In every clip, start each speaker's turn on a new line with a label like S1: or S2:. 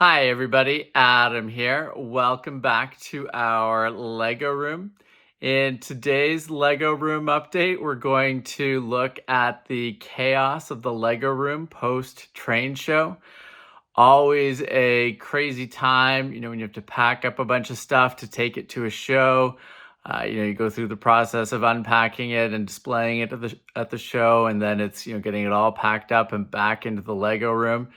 S1: Hi everybody, Adam here. Welcome back to our Lego room. In today's Lego room update, we're going to look at the chaos of the Lego room post train show. Always a crazy time, when you have to pack up a bunch of stuff to take it to a show. You go through the process of unpacking it and displaying it at the show, and then it's getting it all packed up and back into the Lego room.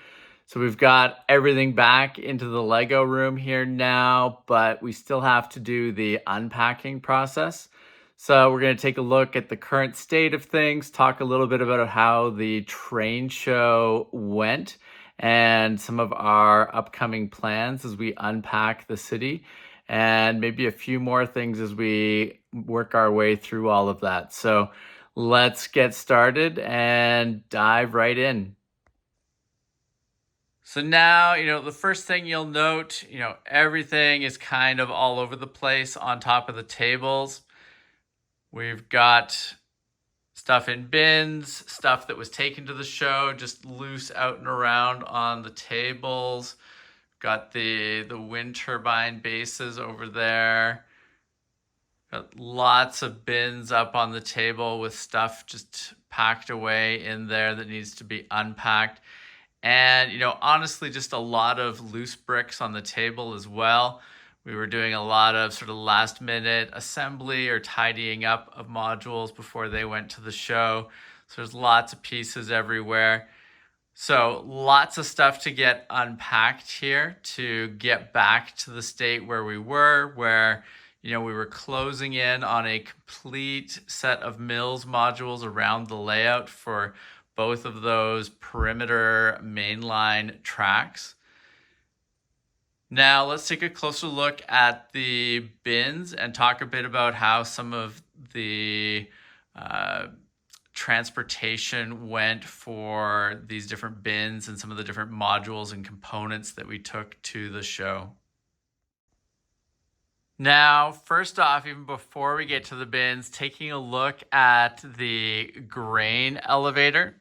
S1: So we've got everything back into the Lego room here now, but we still have to do the unpacking process. So we're going to take a look at the current state of things, talk a little bit about how the train show went, and some of our upcoming plans as we unpack the city, and maybe a few more things as we work our way through all of that. So let's get started and dive right in. So now, the first thing you'll note, everything is kind of all over the place on top of the tables. We've got stuff in bins, stuff that was taken to the show, just loose out and around on the tables. Got the wind turbine bases over there. Got lots of bins up on the table with stuff just packed away in there that needs to be unpacked. And, honestly, just a lot of loose bricks on the table as well. We were doing a lot of sort of last minute assembly or tidying up of modules before they went to the show. So there's lots of pieces everywhere. So lots of stuff to get unpacked here to get back to the state where we were, where, we were closing in on a complete set of mills modules around the layout for both of those perimeter mainline tracks. Now let's take a closer look at the bins and talk a bit about how some of the transportation went for these different bins and some of the different modules and components that we took to the show. Now, first off, even before we get to the bins, taking a look at the grain elevator.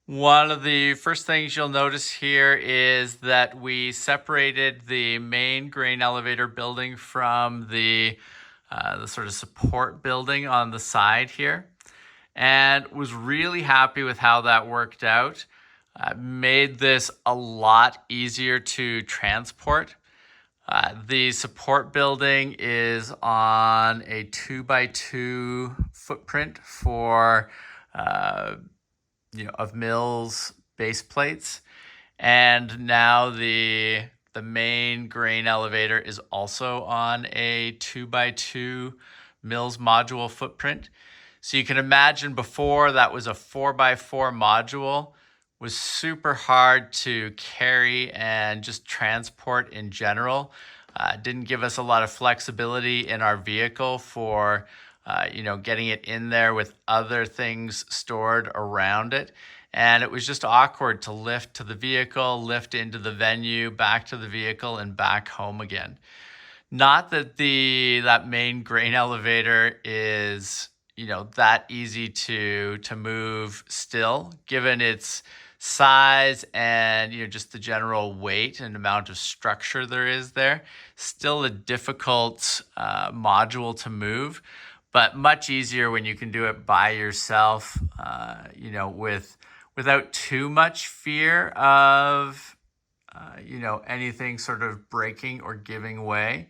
S1: One of the first things you'll notice here is that we separated the main grain elevator building from the sort of support building on the side here, and was really happy with how that worked out. Made this a lot easier to transport. The support building is on a 2x2 footprint for of mills base plates, and now the main grain elevator is also on a 2x2 mills module footprint. So you can imagine before that was a 4x4 module, was super hard to carry and just transport in general. Didn't give us a lot of flexibility in our vehicle for getting it in there with other things stored around it. And it was just awkward to lift to the vehicle, lift into the venue, back to the vehicle, and back home again. Not that that main grain elevator is, that easy to move still, given its size and just the general weight and amount of structure there is there. Still a difficult module to move, but much easier when you can do it by yourself, without too much fear of anything sort of breaking or giving way.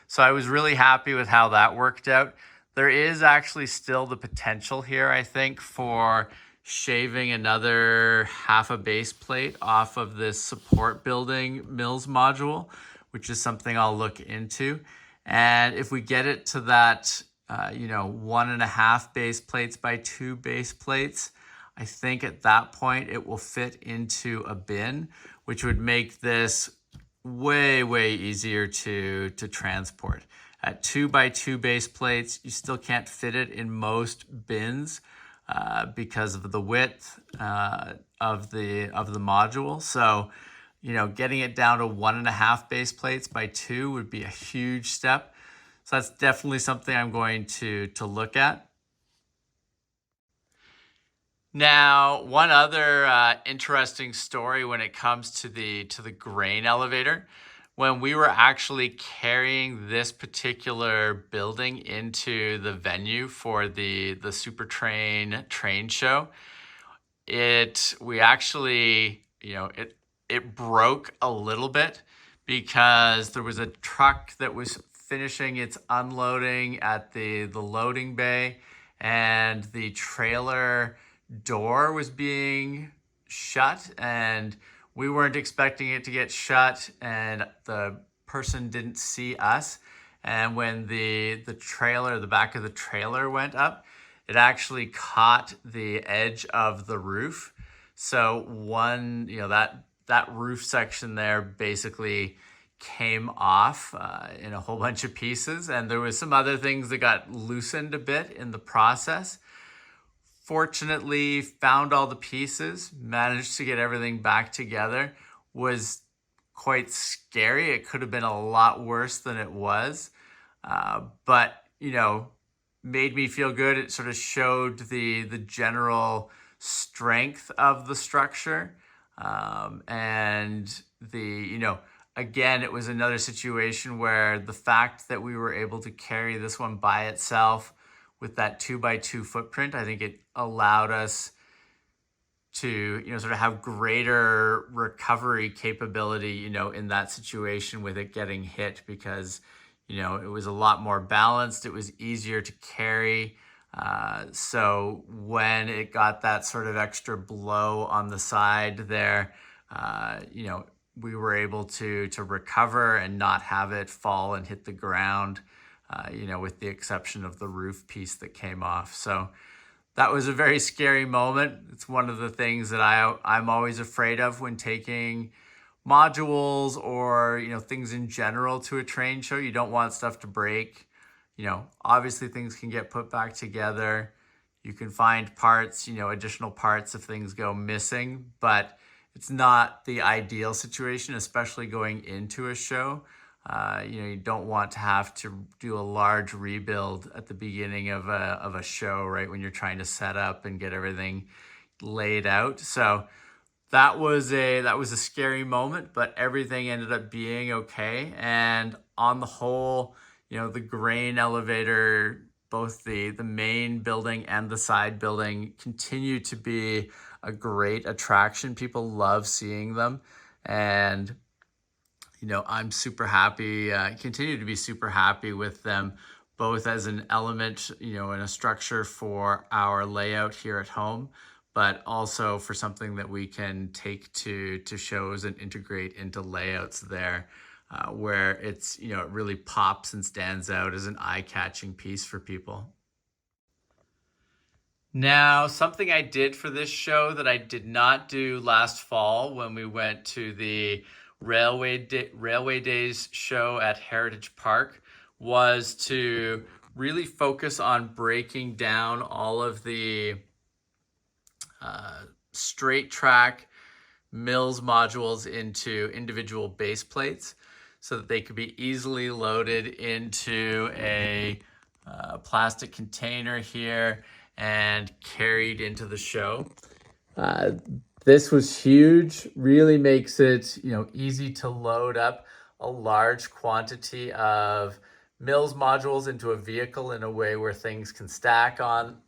S1: So I was really happy with how that worked out. There is actually still the potential here, I think, for shaving another half a base plate off of this support building mills module, which is something I'll look into. And if we get it to that, 1.5 base plates by 2 base plates, I think at that point it will fit into a bin, which would make this way, way easier to transport. At 2x2 base plates, you still can't fit it in most bins because of the width of the module. So, getting it down to 1.5 base plates by 2 would be a huge step. So that's definitely something I'm going to look at. Now, one other interesting story when it comes to the grain elevator, when we were actually carrying this particular building into the venue for the SUPERTRAIN train show, we actually, it broke a little bit because there was a truck that was finishing its unloading at the loading bay, and the trailer door was being shut, and we weren't expecting it to get shut, and the person didn't see us. And when the back of the trailer went up, it actually caught the edge of the roof. So that roof section there basically came off in a whole bunch of pieces, and there was some other things that got loosened a bit in the process. Fortunately, found all the pieces, managed to get everything back together. Was quite scary. It could have been a lot worse than it was, but made me feel good. It sort of showed the general strength of the structure, and again, it was another situation where the fact that we were able to carry this one by itself with that 2x2 footprint, I think it allowed us to sort of have greater recovery capability in that situation with it getting hit, because it was a lot more balanced, it was easier to carry. So when it got that sort of extra blow on the side there, we were able to recover and not have it fall and hit the ground, with the exception of the roof piece that came off. So that was a very scary moment. It's one of the things that I'm always afraid of when taking modules or things in general to a train show. You don't want stuff to break. Obviously things can get put back together. You can find parts, additional parts if things go missing, but it's not the ideal situation, especially going into a show. You don't want to have to do a large rebuild at the beginning of a show, right, when you're trying to set up and get everything laid out. So that was a scary moment, but everything ended up being okay. And on the whole, the grain elevator, both the main building and the side building, continue to be a great attraction. People love seeing them, and I'm super happy, continue to be super happy with them, both as an element, and a structure for our layout here at home, but also for something that we can take to shows and integrate into layouts there, where it's, it really pops and stands out as an eye-catching piece for people. Now, something I did for this show that I did not do last fall when we went to the Railway Days show at Heritage Park was to really focus on breaking down all of the straight track mills modules into individual base plates so that they could be easily loaded into a plastic container here and carried into the show. This was huge, really makes it easy to load up a large quantity of mills modules into a vehicle in a way where things can stack on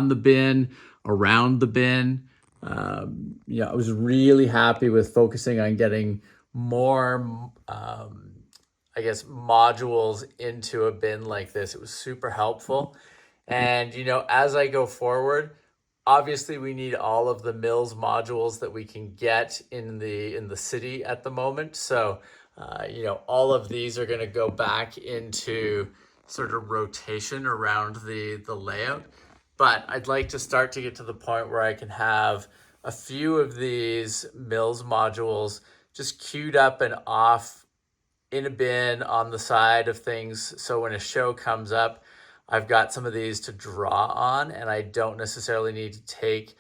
S1: the bin, around the bin. I was really happy with focusing on getting more modules into a bin like this. It was super helpful. And as I go forward, obviously we need all of the mills modules that we can get in the city at the moment. So all of these are going to go back into sort of rotation around the layout. But I'd like to start to get to the point where I can have a few of these mills modules just queued up and off in a bin on the side of things. So when a show comes up, I've got some of these to draw on, and I don't necessarily need to take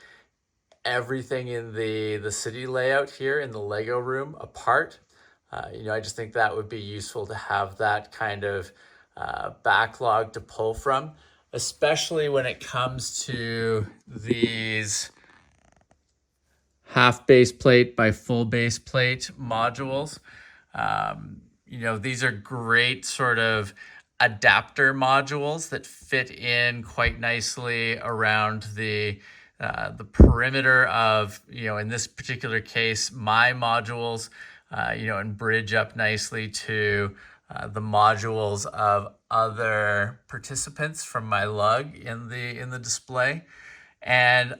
S1: everything in the city layout here in the Lego room apart. I just think that would be useful to have that kind of backlog to pull from. especially when it comes to these half base plate by full base plate modules. These are great sort of adapter modules that fit in quite nicely around the perimeter of, in this particular case, my modules, and bridge up nicely to the modules of other participants from my lug in the display. And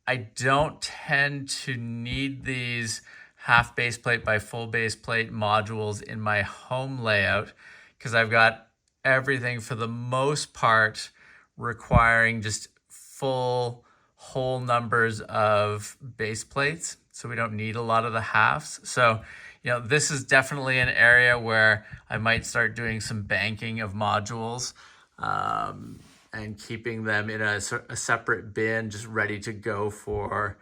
S1: I don't tend to need these half base plate by full base plate modules in my home layout because I've got everything for the most part requiring just full whole numbers of base plates. So we don't need a lot of the halves. So, this is definitely an area where I might start doing some banking of modules. And keeping them in a separate bin, just ready to go for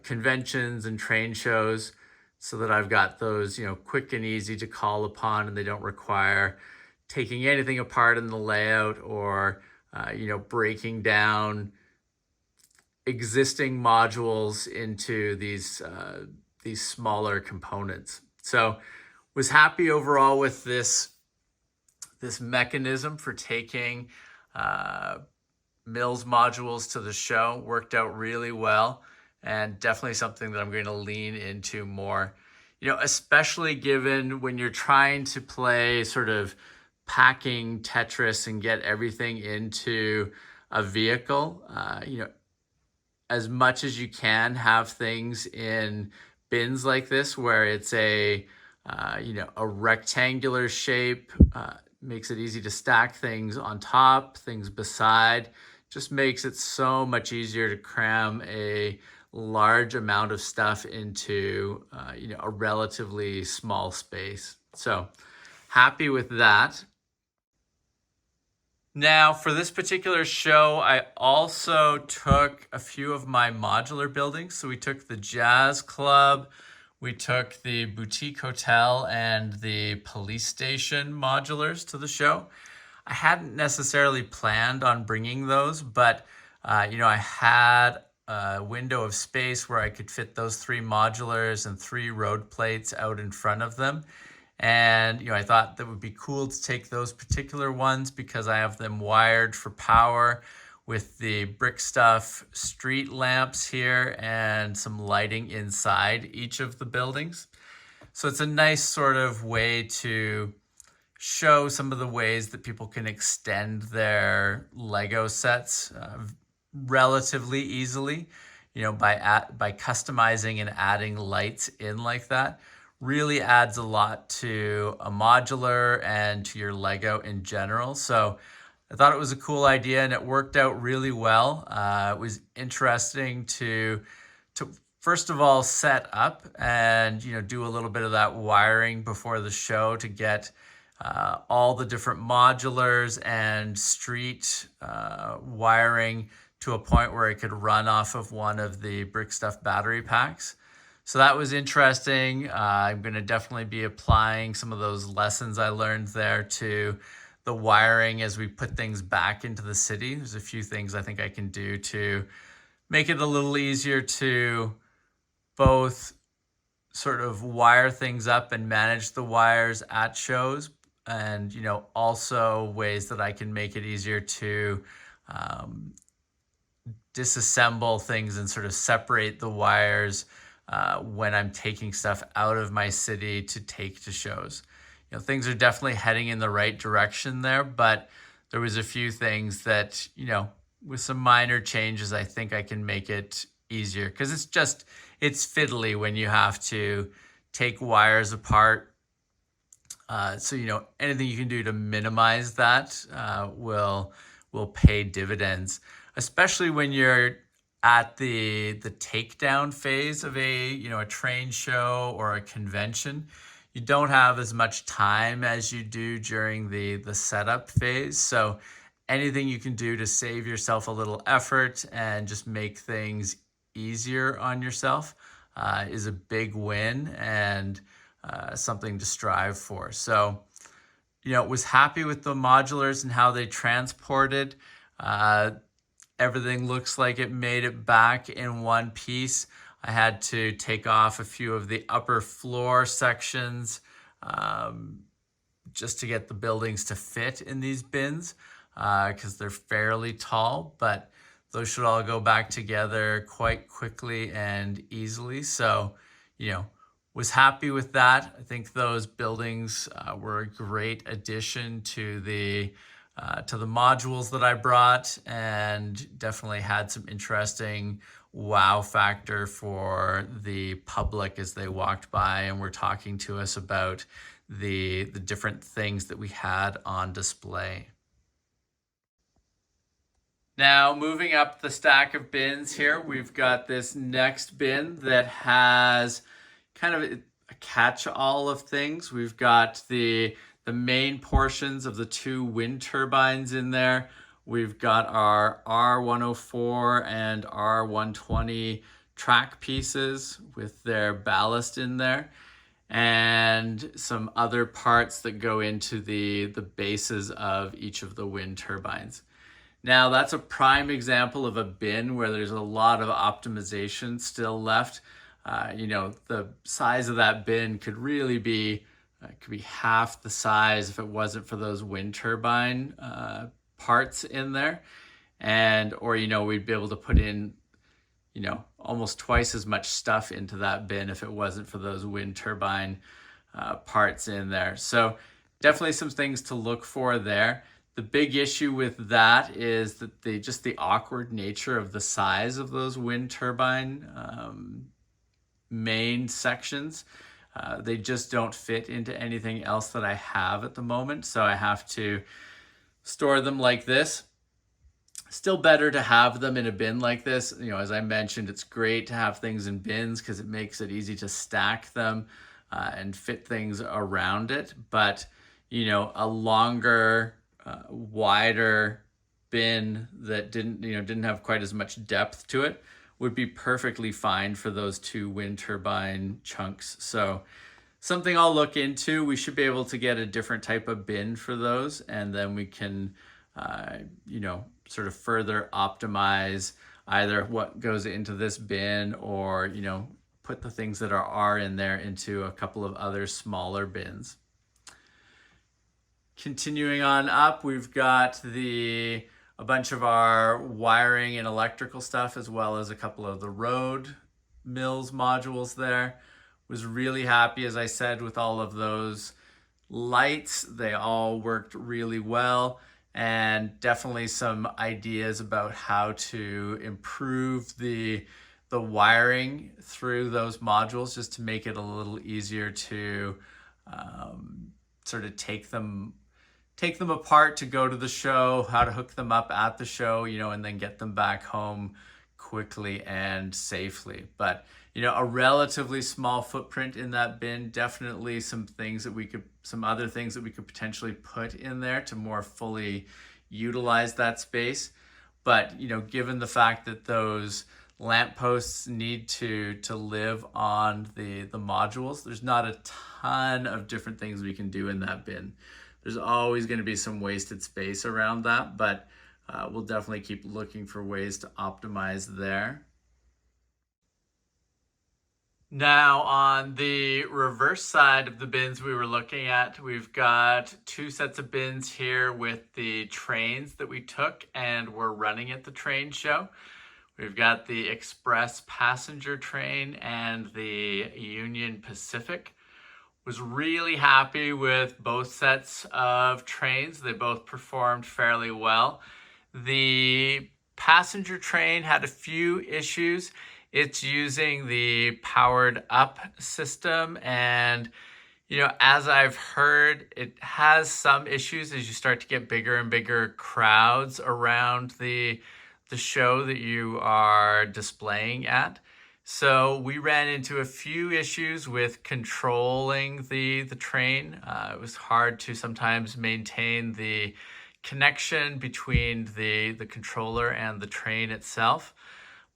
S1: conventions and train shows, so that I've got those, quick and easy to call upon, and they don't require taking anything apart in the layout or, breaking down existing modules into these smaller components. So, was happy overall with this mechanism for taking Mills modules to the show. Worked out really well, and definitely something that I'm going to lean into more, especially given when you're trying to play sort of packing Tetris and get everything into a vehicle. As much as you can have things in bins like this where it's a rectangular shape, makes it easy to stack things on top, things beside, just makes it so much easier to cram a large amount of stuff into a relatively small space. So happy with that. Now, for this particular show, I also took a few of my modular buildings. So we took the Jazz Club, we took the Boutique Hotel, and the Police Station modulars to the show. I hadn't necessarily planned on bringing those, but I had a window of space where I could fit those 3 modulars and 3 road plates out in front of them. And, I thought that would be cool to take those particular ones because I have them wired for power with the brick stuff street lamps here and some lighting inside each of the buildings. So it's a nice sort of way to show some of the ways that people can extend their Lego sets relatively easily, by customizing and adding lights in like that. Really adds a lot to a modular and to your Lego in general. So I thought it was a cool idea, and it worked out really well. It was interesting to first of all set up and do a little bit of that wiring before the show to get all the different modulars and street wiring to a point where it could run off of one of the brick stuff battery packs. So that was interesting. I'm going to definitely be applying some of those lessons I learned there to the wiring as we put things back into the city. There's a few things I think I can do to make it a little easier to both sort of wire things up and manage the wires at shows, and also ways that I can make it easier to disassemble things and sort of separate the wires when I'm taking stuff out of my city to take to shows. Things are definitely heading in the right direction there, but there was a few things that, with some minor changes, I think I can make it easier, because it's fiddly when you have to take wires apart. So, anything you can do to minimize that will pay dividends, especially when you're at the takedown phase of a train show or a convention. You don't have as much time as you do during the setup phase. So anything you can do to save yourself a little effort and just make things easier on yourself is a big win, and something to strive for. So, was happy with the modulars and how they transported. Everything looks like it made it back in one piece. I had to take off a few of the upper floor sections just to get the buildings to fit in these bins because they're fairly tall, but those should all go back together quite quickly and easily. So, was happy with that. I think those buildings were a great addition to the modules that I brought, and definitely had some interesting wow factor for the public as they walked by and were talking to us about the different things that we had on display. Now, moving up the stack of bins here, we've got this next bin that has kind of a catch-all of things. We've got the main portions of the 2 wind turbines in there. We've got our R104 and R120 track pieces with their ballast in there, and some other parts that go into the bases of each of the wind turbines. Now, that's a prime example of a bin where there's a lot of optimization still left. The size of that bin could really be half the size if it wasn't for those wind turbine parts in there. Or we'd be able to put in, almost twice as much stuff into that bin if it wasn't for those wind turbine parts in there. So definitely some things to look for there. The big issue with that is that the awkward nature of the size of those wind turbine main sections. They just don't fit into anything else that I have at the moment, so I have to store them like this. Still better to have them in a bin like this. As I mentioned, it's great to have things in bins because it makes it easy to stack them and fit things around it. But, a longer, wider bin that didn't have quite as much depth to it would be perfectly fine for those 2 wind turbine chunks. So something I'll look into. We should be able to get a different type of bin for those, and then we can, sort of further optimize either what goes into this bin or, put the things that are in there into a couple of other smaller bins. Continuing on up, we've got a bunch of our wiring and electrical stuff, as well as a couple of the road mills modules there. Was really happy, as I said, with all of those lights. They all worked really well, and definitely some ideas about how to improve the wiring through those modules, just to make it a little easier to sort of take them apart to go to the show, how to hook them up at the show, and then get them back home quickly and safely. But, a relatively small footprint in that bin, definitely some other things that we could potentially put in there to more fully utilize that space. But, given the fact that those lampposts need to live on the modules, there's not a ton of different things we can do in that bin. There's always going to be some wasted space around that, but we'll definitely keep looking for ways to optimize there. Now, on the reverse side of the bins we were looking at, we've got 2 sets of bins here with the trains that we took and were running at the train show. We've got the Express passenger train and the Union Pacific. Was really happy with both sets of trains. They both performed fairly well. The passenger train had a few issues. It's using the powered up system, and as I've heard, it has some issues as you start to get bigger and bigger crowds around the show that you are displaying at. So we ran into a few issues with controlling the train. It was hard to sometimes maintain the connection between the controller and the train itself.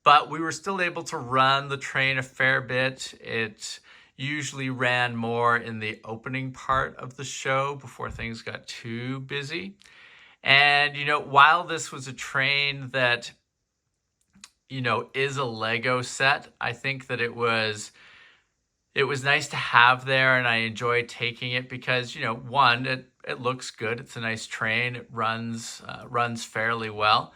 S1: But we were still able to run the train a fair bit. It usually ran more in the opening part of the show before things got too busy. And, while this was a train that, is a Lego set, I think that it was nice to have there, and I enjoy taking it because, one, it looks good. It's a nice train. It runs fairly well,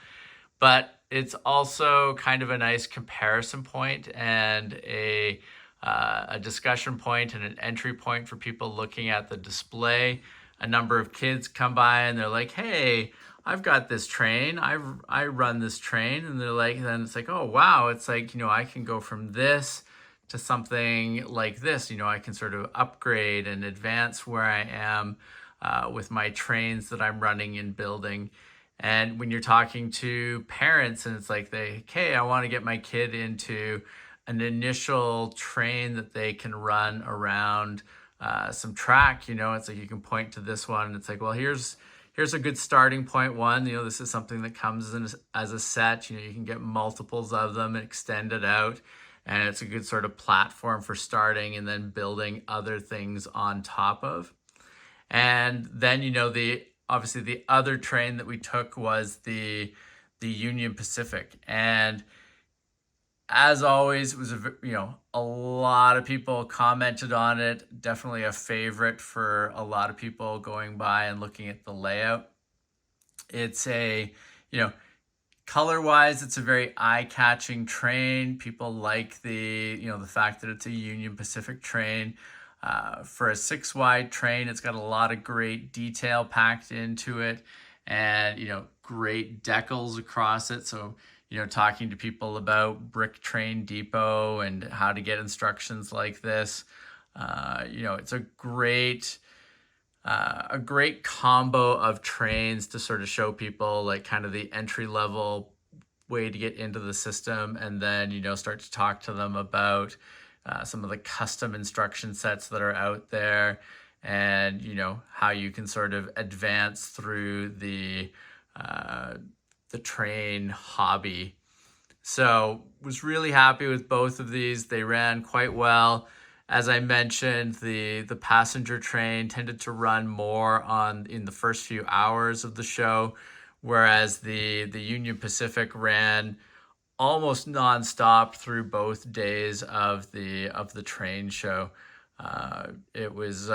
S1: but it's also kind of a nice comparison point and a discussion point and an entry point for people looking at the display. A number of kids come by and they're like, "Hey, I've got this train. I run this train," and they're like, then it's like, "Oh wow!" It's like, I can go from this to something like this. I can sort of upgrade and advance where I am with my trains that I'm running and building. And when you're talking to parents and it's like, hey, I want to get my kid into an initial train that they can run around some track, it's like you can point to this one and it's like, well, here's a good starting point one. This is something that comes in as a set. You can get multiples of them and extend it out. And it's a good sort of platform for starting and then building other things on top of. And then, obviously the other train that we took was the Union Pacific. And as always, it was a lot of people commented on it. Definitely a favorite for a lot of people going by and looking at the layout. It's color-wise, it's a very eye-catching train. People like the fact that it's a Union Pacific train. For a 6-wide train, it's got a lot of great detail packed into it, and great decals across it. So talking to people about Brick Train Depot and how to get instructions like this, it's a great combo of trains to sort of show people like kind of the entry level way to get into the system, and then start to talk to them about some of the custom instruction sets that are out there, and how you can sort of advance through the train hobby. So was really happy with both of these. They ran quite well. As I mentioned, the passenger train tended to run more in the first few hours of the show, whereas the Union Pacific ran almost nonstop through both days of the train show. It was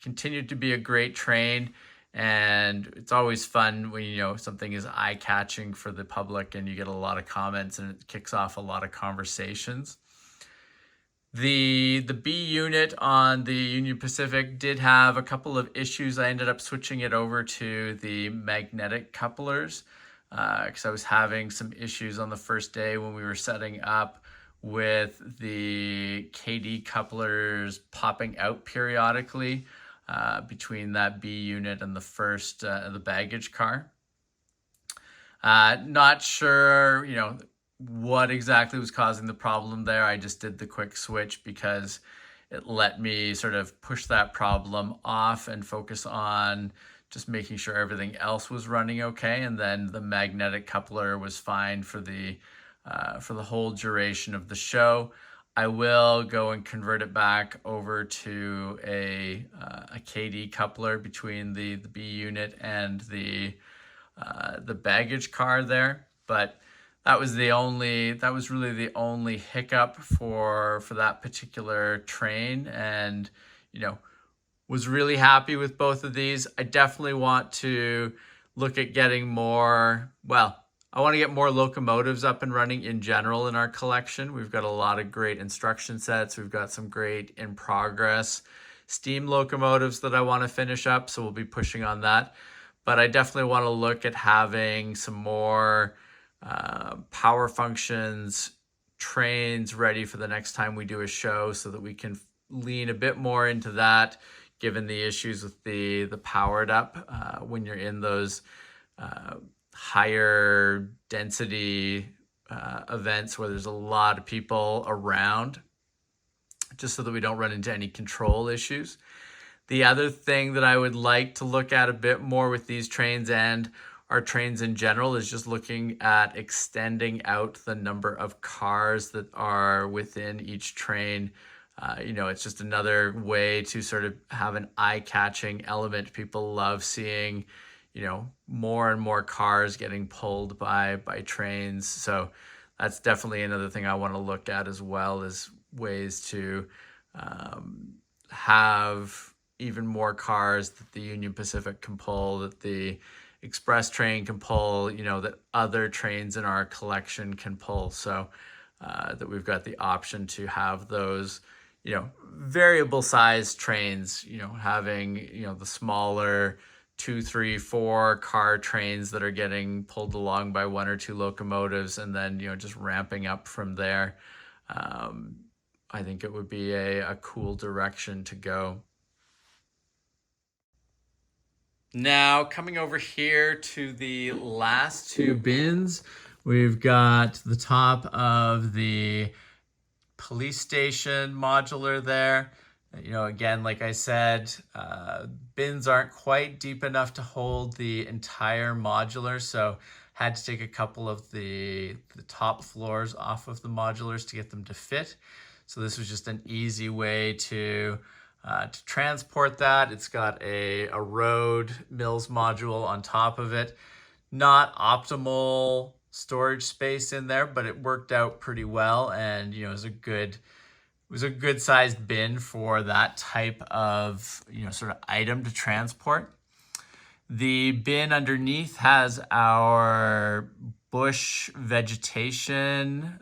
S1: continued to be a great train, and it's always fun when something is eye-catching for the public and you get a lot of comments and it kicks off a lot of conversations. The B unit on the Union Pacific did have a couple of issues. I ended up switching it over to the magnetic couplers because I was having some issues on the first day when we were setting up with the KD couplers popping out periodically between that B unit and the baggage car. Not sure, what exactly was causing the problem there. I just did the quick switch because it let me sort of push that problem off and focus on just making sure everything else was running okay. And then the magnetic coupler was fine for the whole duration of the show. I will go and convert it back over to a KD coupler between the B unit and the baggage car there, but that was really the only hiccup for that particular train, and was really happy with both of these. I definitely want to look at getting more. Well, I want to get more locomotives up and running in general in our collection. We've got a lot of great instruction sets. We've got some great in progress steam locomotives that I want to finish up, so we'll be pushing on that. But I definitely want to look at having some more power functions trains ready for the next time we do a show, so that we can lean a bit more into that, given the issues with the powered up when you're in those higher density events where there's a lot of people around, just so that we don't run into any control issues. The other thing that I would like to look at a bit more with these trains and our trains in general is just looking at extending out the number of cars that are within each train. It's just another way to sort of have an eye-catching element. People love seeing, more and more cars getting pulled by trains. So that's definitely another thing I want to look at as well, is ways to have even more cars that the Union Pacific can pull, that the express train can pull, that other trains in our collection can pull. So that we've got the option to have those, variable size trains, having, the smaller 2, 3, 4 car trains that are getting pulled along by 1 or 2 locomotives, and then, just ramping up from there. I think it would be a cool direction to go. Now, coming over here to the last 2 bins, we've got the top of the police station modular there. Again, like I said, bins aren't quite deep enough to hold the entire modular, so had to take a couple of the top floors off of the modulars to get them to fit. So this was just an easy way to transport that. It's got a road mills module on top of it. Not optimal storage space in there, but it worked out pretty well, and it was a good sized bin for that type of sort of item to transport. The bin underneath has our bush vegetation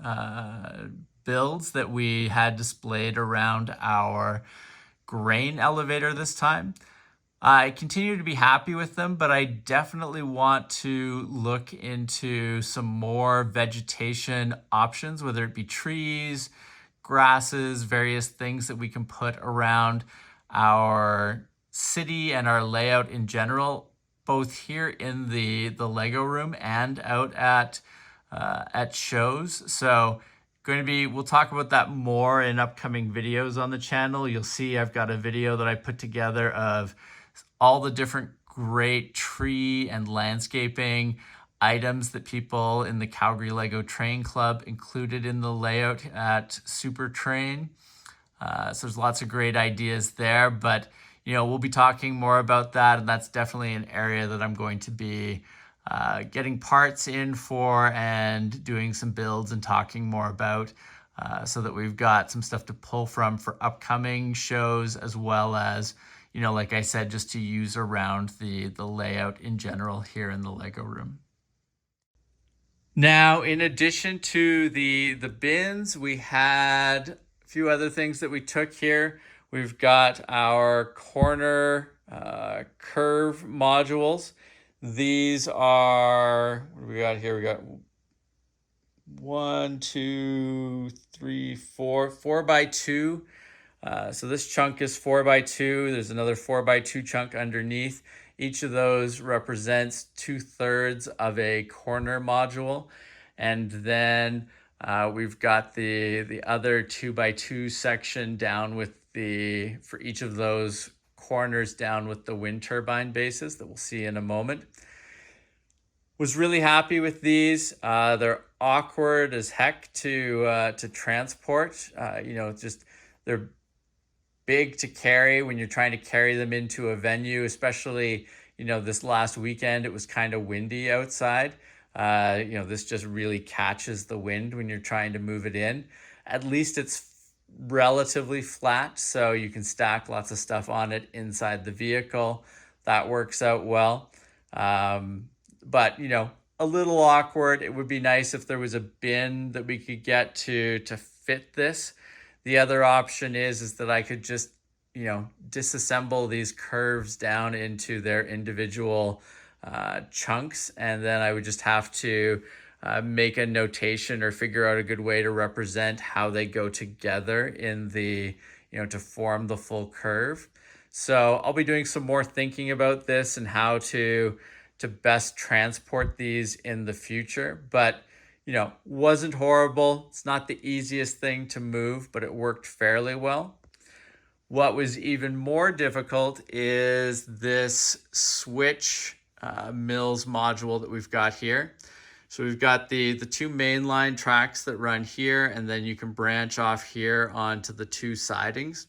S1: builds that we had displayed around our grain elevator this time. I continue to be happy with them, but I definitely want to look into some more vegetation options, whether it be trees, grasses, various things that we can put around our city and our layout in general, both here in the Lego room and out at shows. So we'll talk about that more in upcoming videos on the channel. You'll see I've got a video that I put together of all the different great tree and landscaping items that people in the Calgary Lego Train Club included in the layout at SUPERTRAIN. So there's lots of great ideas there, but we'll be talking more about that, and that's definitely an area that I'm going to be getting parts in for and doing some builds and talking more about, so that we've got some stuff to pull from for upcoming shows, as well as, like I said, just to use around the layout in general here in the Lego room. Now, in addition to the bins, we had a few other things that we took here. We've got our corner curve modules. These are, what do we got here? We got 1, 2, 3, 4, 4x2. So this chunk is 4x2. There's another 4x2 chunk underneath. Each of those represents 2/3 of a corner module. And then we've got the other 2x2 section down with for each of those corners down with the wind turbine bases that we'll see in a moment. Was really happy with these. They're awkward as heck to transport. They're big to carry when you're trying to carry them into a venue, especially, this last weekend, it was kind of windy outside. This just really catches the wind when you're trying to move it in. At least it's relatively flat, so you can stack lots of stuff on it inside the vehicle. That works out well. But, a little awkward. It would be nice if there was a bin that we could get to fit this. The other option is that I could just, disassemble these curves down into their individual chunks, and then I would just have to make a notation or figure out a good way to represent how they go together in the, to form the full curve. So I'll be doing some more thinking about this and how to best transport these in the future. But wasn't horrible. It's not the easiest thing to move, but it worked fairly well. What was even more difficult is this switch mills module that we've got here. So we've got the 2 mainline tracks that run here, and then you can branch off here onto the 2 sidings.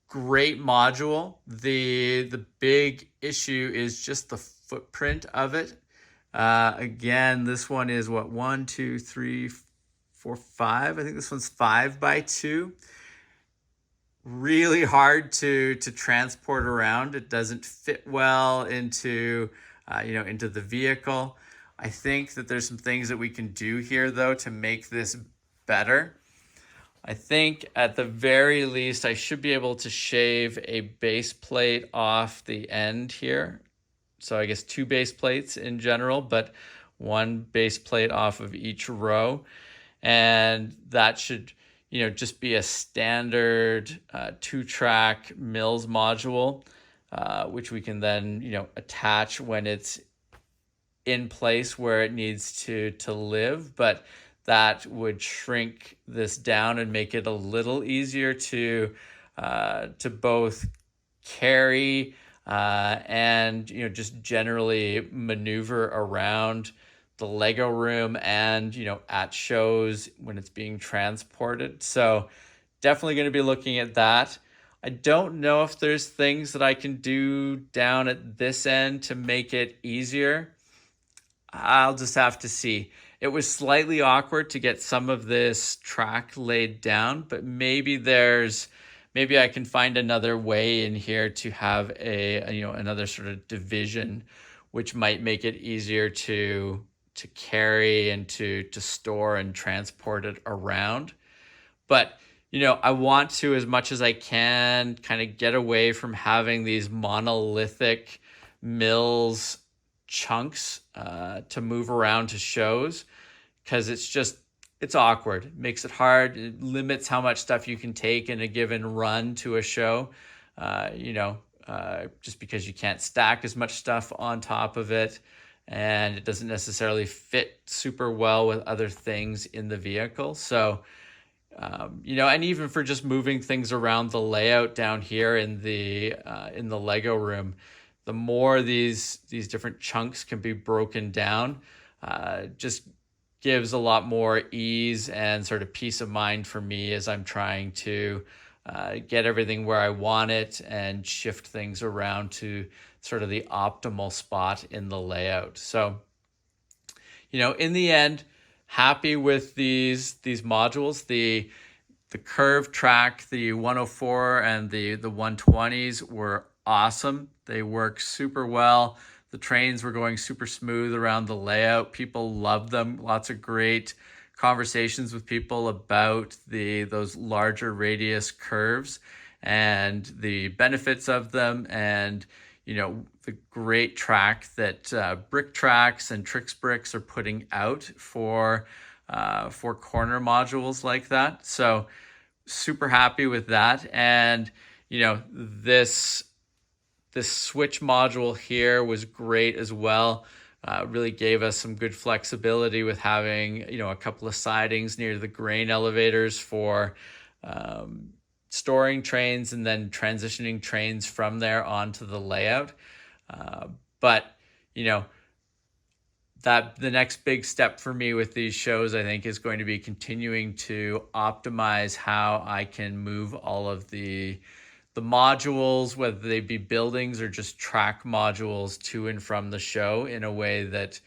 S1: Great module. The big issue is just the footprint of it. Again, this one is what, 1, 2, 3, 4, 5. I think this one's 5 by 2. Really hard to transport around. It doesn't fit well into into the vehicle. I think that there's some things that we can do here though to make this better. I think at the very least I should be able to shave a base plate off the end here. So I guess 2 base plates in general, but 1 base plate off of each row. And that should, just be a standard 2-track Mills module, which we can then, attach when it's in place where it needs to live. But that would shrink this down and make it a little easier to both carry and just generally maneuver around the Lego room and at shows when it's being transported. So definitely going to be looking at that. I don't know if there's things that I can do down at this end to make it easier. I'll just have to see. It was slightly awkward to get some of this track laid down, but maybe I can find another way in here to have another sort of division, which might make it easier to carry and to store and transport it around. But I want to, as much as I can, kind of get away from having these monolithic Mills chunks to move around to shows, because it's awkward. It makes it hard. It limits how much stuff you can take in a given run to a show, just because you can't stack as much stuff on top of it, and it doesn't necessarily fit super well with other things in the vehicle. So, and even for just moving things around the layout down here in the Lego room, the more these different chunks can be broken down, just gives a lot more ease and sort of peace of mind for me as I'm trying to get everything where I want it and shift things around to sort of the optimal spot in the layout. So, in the end, happy with these modules. The curved track, the 104 and the 120s were awesome. They work super well. The trains were going super smooth around the layout. People loved them. Lots of great conversations with people about those larger radius curves and the benefits of them, and the great track that Brick Tracks and Tricks Bricks are putting out for corner modules like that. So super happy with that. And this switch module here was great as well. Really gave us some good flexibility with having a couple of sidings near the grain elevators for storing trains and then transitioning trains from there onto the layout. But that the next big step for me with these shows, I think, is going to be continuing to optimize how I can move all of the modules, whether they be buildings or just track modules, to and from the show in a way that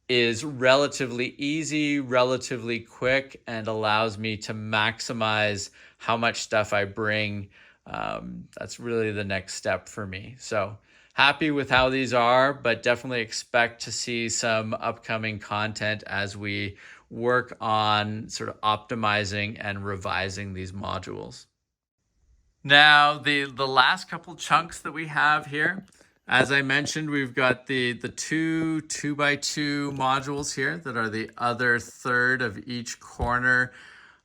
S1: is relatively easy, relatively quick, and allows me to maximize how much stuff I bring. That's really the next step for me. So happy with how these are, but definitely expect to see some upcoming content as we work on sort of optimizing and revising these modules. Now, the last couple chunks that we have here, as I mentioned, we've got the two 2x2 modules here that are the other third of each corner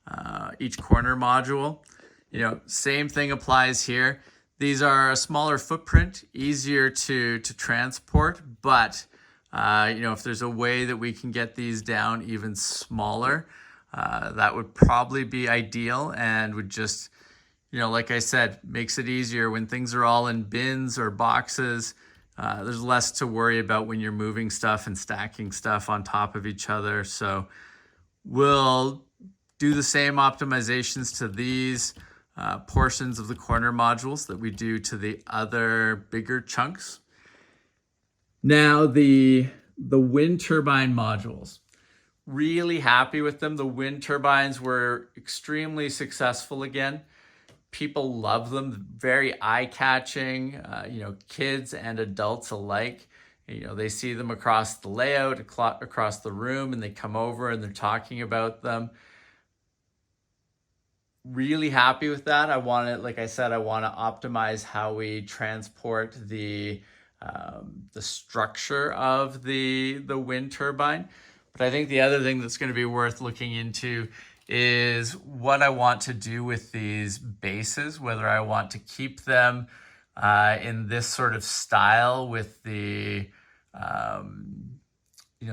S1: module. Same thing applies here. These are a smaller footprint, easier to transport, but if there's a way that we can get these down even smaller, that would probably be ideal, and would just, like I said, makes it easier when things are all in bins or boxes. There's less to worry about when you're moving stuff and stacking stuff on top of each other. So we'll do the same optimizations to these portions of the corner modules that we do to the other bigger chunks. Now the wind turbine modules. Really happy with them. The wind turbines were extremely successful again. People love them, very eye-catching, kids and adults alike. They see them across the layout, across the room, and they come over and they're talking about them. Really happy with that. Like I said, I want to optimize how we transport the structure of the wind turbine. But I think the other thing that's going to be worth looking into is what I want to do with these bases, whether I want to keep them in this sort of style with the,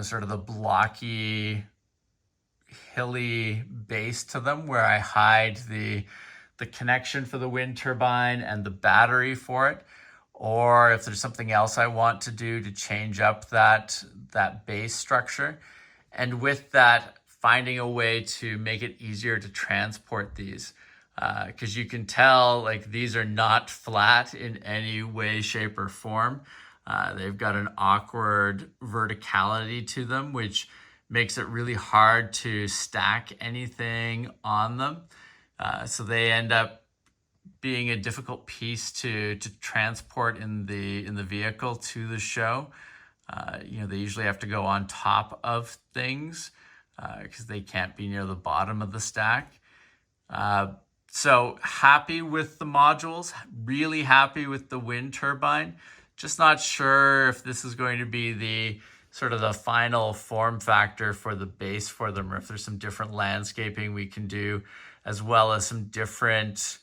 S1: sort of the blocky, hilly base to them, where I hide the connection for the wind turbine and the battery for it, or if there's something else I want to do to change up that base structure. And with that, finding a way to make it easier to transport these, because you can tell like these are not flat in any way, shape, or form. They've got an awkward verticality to them, which makes it really hard to stack anything on them. So they end up being a difficult piece to transport in the vehicle to the show. They usually have to go on top of things because they can't be near the bottom of the stack. So happy with the modules, really happy with the wind turbine. Just not sure if this is going to be the sort of the final form factor for the base for them, or if there's some different landscaping we can do, as well as some different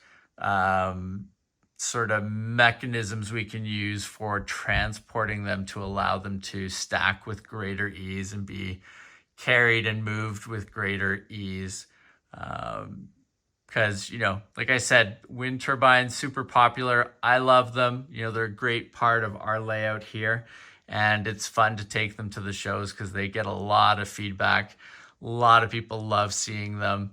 S1: sort of mechanisms we can use for transporting them to allow them to stack with greater ease and be carried and moved with greater ease. Because, like I said, wind turbines, super popular. I love them. They're a great part of our layout here. And it's fun to take them to the shows because they get a lot of feedback. A lot of people love seeing them.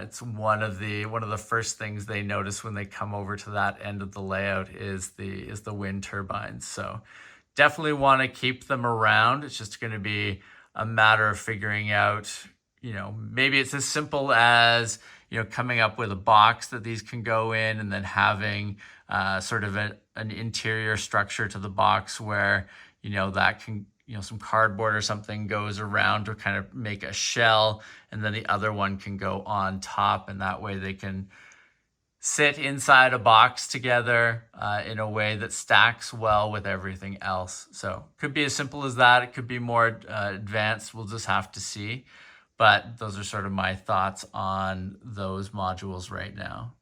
S1: It's one of the first things they notice when they come over to that end of the layout is the wind turbines. So definitely want to keep them around. It's just going to be a matter of figuring out, maybe it's as simple as, coming up with a box that these can go in, and then having sort of an interior structure to the box where, that can, some cardboard or something goes around to kind of make a shell, and then the other one can go on top, and that way they can sit inside a box together in a way that stacks well with everything else. So could be as simple as that. It could be more advanced. We'll just have to see. But those are sort of my thoughts on those modules right now.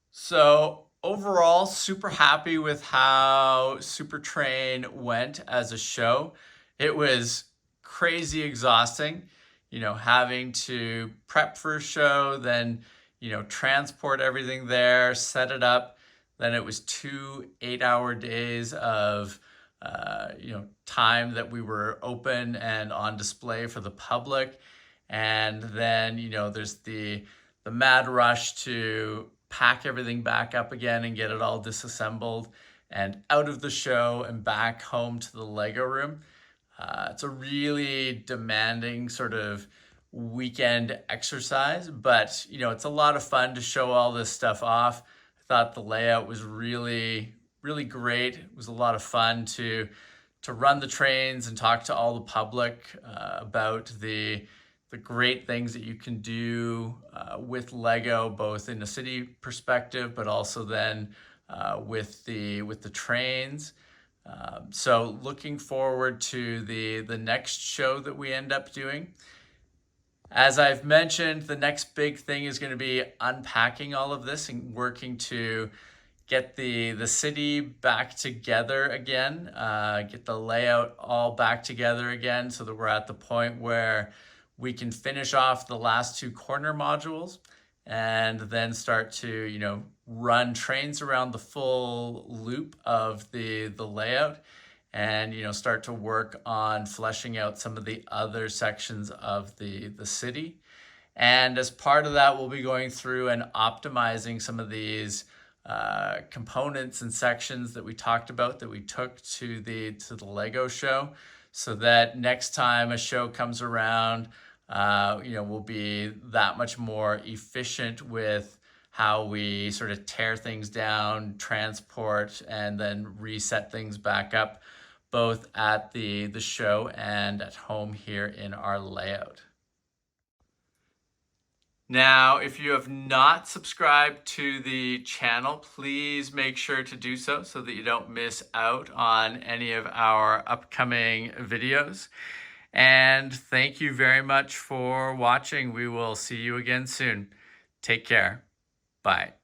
S1: So overall, super happy with how SUPERTRAIN went as a show. It was crazy exhausting, having to prep for a show, then, transport everything there, set it up. Then it was 2 8-hour days of, time that we were open and on display for the public. And then, there's the mad rush to pack everything back up again and get it all disassembled and out of the show and back home to the Lego room. It's a really demanding sort of weekend exercise, but it's a lot of fun to show all this stuff off. I thought the layout was really, really great. It was a lot of fun to run the trains and talk to all the public about the great things that you can do with Lego, both in a city perspective, but also then with the trains. So looking forward to the next show that we end up doing. As I've mentioned, the next big thing is going to be unpacking all of this and working to get the city back together again, get the layout all back together again so that we're at the point where we can finish off the last 2 corner modules and then start to, run trains around the full loop of the layout and, start to work on fleshing out some of the other sections of the city. And as part of that, we'll be going through and optimizing some of these components and sections that we talked about that we took to the Lego show, so that next time a show comes around, we'll be that much more efficient with how we sort of tear things down, transport, and then reset things back up, both at the show and at home here in our layout. Now, if you have not subscribed to the channel, please make sure to do so that you don't miss out on any of our upcoming videos. And thank you very much for watching. We will see you again soon. Take care. Bye.